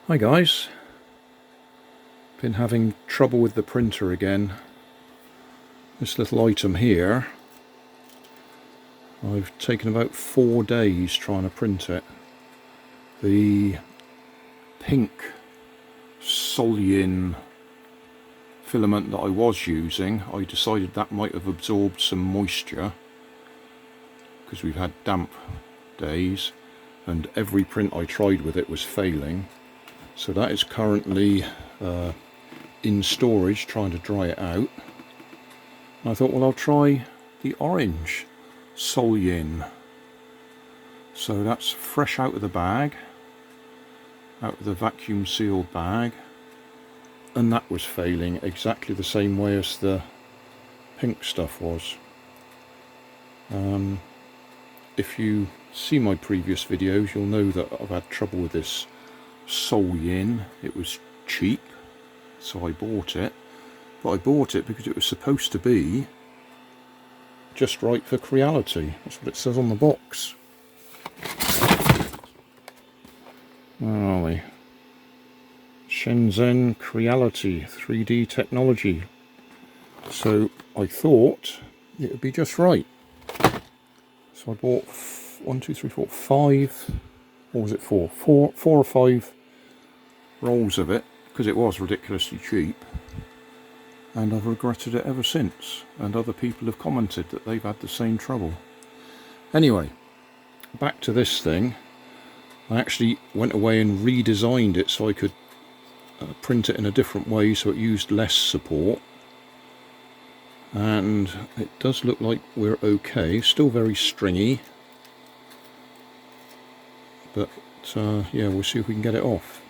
Hi guys, been having trouble with the printer again. This little item here, I've taken about 4 days trying to print it. The pink Soleyin filament that I was using, I decided that might have absorbed some moisture because we've had damp days and every print I tried with it was failing. So that is currently in storage trying to dry it out. And I thought, well, I'll try the orange Soleyin. So that's fresh out of the bag, out of the vacuum sealed bag, and that was failing exactly the same way as the pink stuff was. If you see my previous videos, you'll know that I've had trouble with this Soleyin. It was cheap, so I bought it. But I bought it because it was supposed to be just right for Creality. That's what it says on the box. Where are we? Shenzhen Creality 3D technology. So I thought it would be just right. So I bought 5, or was it 4 or 5 rolls of it because it was ridiculously cheap. And I've regretted it ever since, and other people have commented that they've had the same trouble. Anyway, back to this thing. I actually went away and redesigned it so I could print it in a different way so it used less support, and it does look like we're okay. Still very stringy, but yeah, we'll see if we can get it off.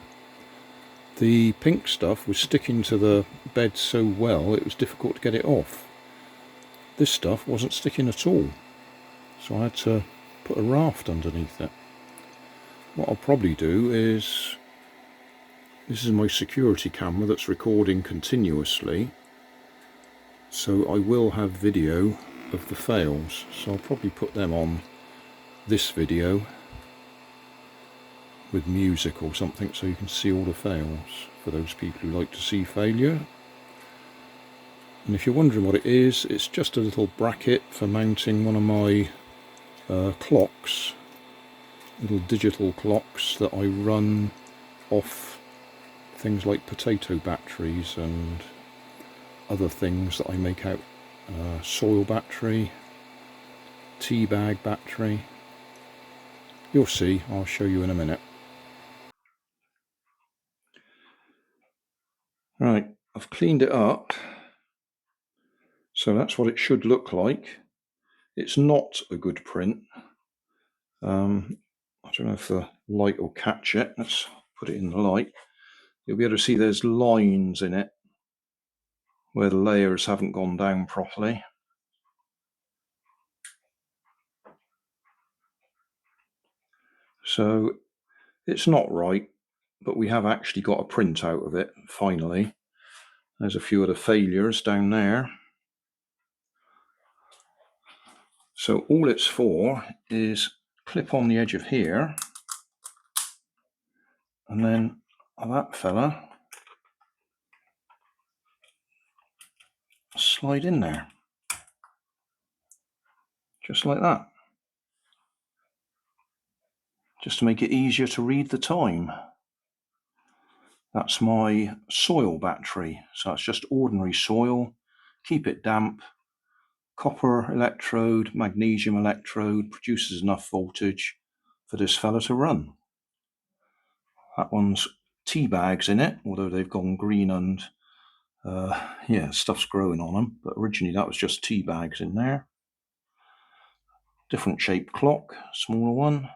The pink stuff was sticking to the bed so well it was difficult to get it off. This stuff wasn't sticking at all, so I had to put a raft underneath it. What I'll probably do is, this is my security camera that's recording continuously, so I will have video of the fails, so I'll probably put them on this video with music or something so you can see all the fails for those people who like to see failure. And if you're wondering what it is, it's just a little bracket for mounting one of my clocks, little digital clocks that I run off things like potato batteries and other things that I make out, soil battery, tea bag battery. You'll see, I'll show you in a minute. Right, I've cleaned it up, so that's what it should look like. It's not a good print. I don't know if the light will catch it. Let's put it in the light. You'll be able to see there's lines in it where the layers haven't gone down properly. So it's not right, but we have actually got a print out of it finally. There's a few of the failures down there. So all it's for is clip on the edge of here, and then that fella slide in there, just like that, just to make it easier to read the time. That's my soil battery, so it's just ordinary soil, keep it damp, copper electrode, magnesium electrode, produces enough voltage for this fella to run. That one's tea bags in it, although they've gone green and yeah, stuff's growing on them, but originally that was just tea bags in there. Different shaped clock, smaller one.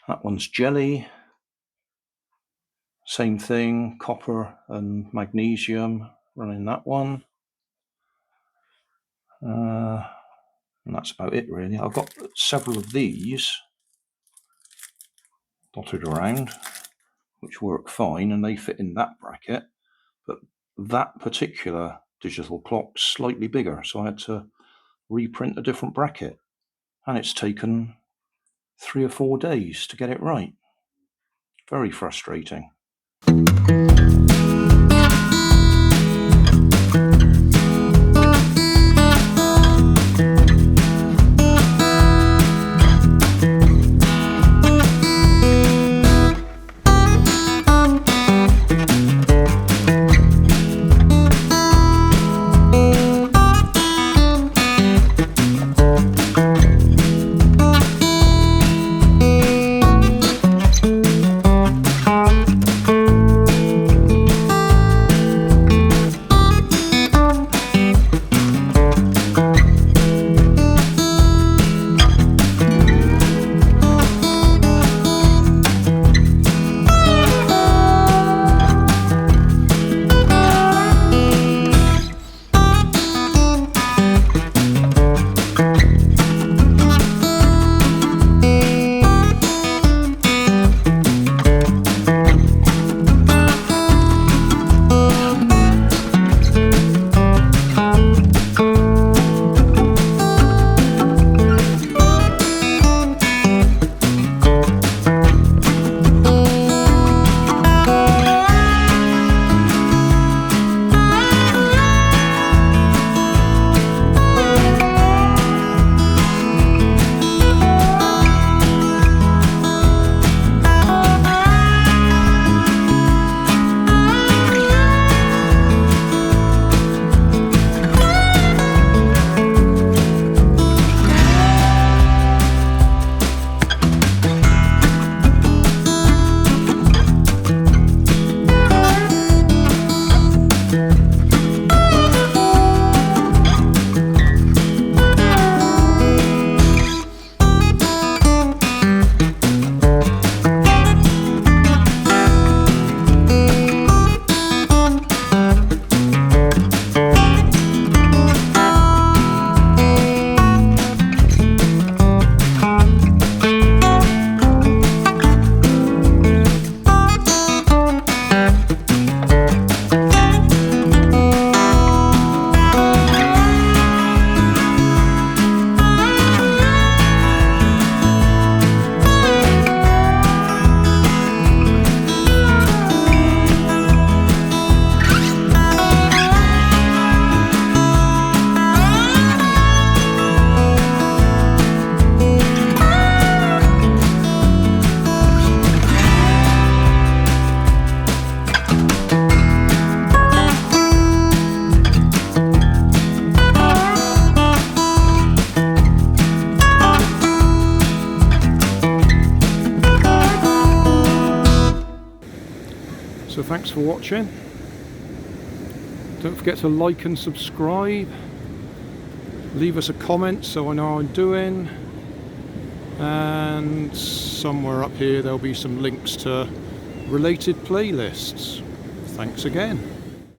That one's jelly. Same thing, copper and magnesium running that one. And that's about it really. I've got several of these dotted around, which work fine and they fit in that bracket, but that particular digital clock's slightly bigger, so I had to reprint a different bracket, and it's taken 3 or 4 days to get it right. Very frustrating. So thanks for watching. Don't forget to like and subscribe. Leave us a comment so I know how I'm doing. And somewhere up here there'll be some links to related playlists. Thanks again.